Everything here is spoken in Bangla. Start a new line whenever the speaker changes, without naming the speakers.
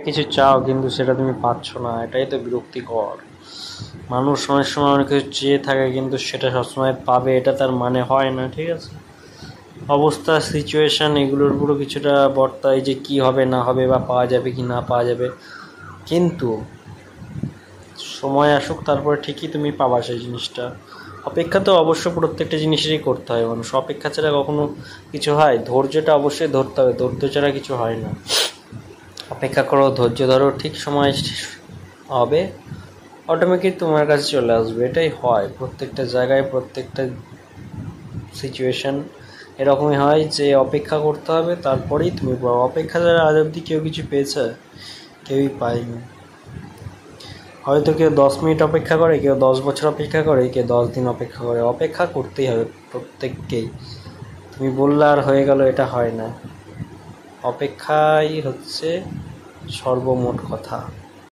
কিছু চাও কিন্তু সেটা তুমি পাচ্ছ না, এটাই তো বিরক্তিকর। মানুষ অনেক সময় অনেক কিছু চেয়ে থাকে কিন্তু সেটা সবসময় পাবে এটা তার মানে হয় না, ঠিক আছে। অবস্থা, সিচুয়েশান এগুলোর উপরও কিছুটা বর্তায় যে কি হবে না হবে বা পাওয়া যাবে কি না পাওয়া যাবে, কিন্তু সময় আসুক তারপরে ঠিকই তুমি পাবা সেই জিনিসটা। অপেক্ষা তো অবশ্য প্রত্যেকটা জিনিসেরই করতে হয়, মানুষ অপেক্ষা ছাড়া কখনো কিছু হয়? ধৈর্যটা অবশ্যই ধরতে হবে, ধৈর্য ছাড়া কিছু হয় না। অপেক্ষা করো, ধৈর্য ধরো, ঠিক সময় হবে, অটোমেটিক তোমার কাছে চলে আসবে। এটাই হয় প্রত্যেকটা জায়গায়, প্রত্যেকটা সিচুয়েশান এরকমই হয় যে অপেক্ষা করতে হবে, তারপরেই তুমি পাও। অপেক্ষা ছাড়া আজ অবধি কেউ কিছু পেয়েছে? কেউই পায়নি। হয়তো কেউ 10 মিনিট অপেক্ষা করে, কেউ 10 বছর অপেক্ষা করে, কেউ 10 দিন অপেক্ষা করে। অপেক্ষা করতেই হবে প্রত্যেককেই। তুমি বললে আর হয়ে গেল, এটা হয় না। অপেক্ষাই হচ্ছে সর্বমোট কথা।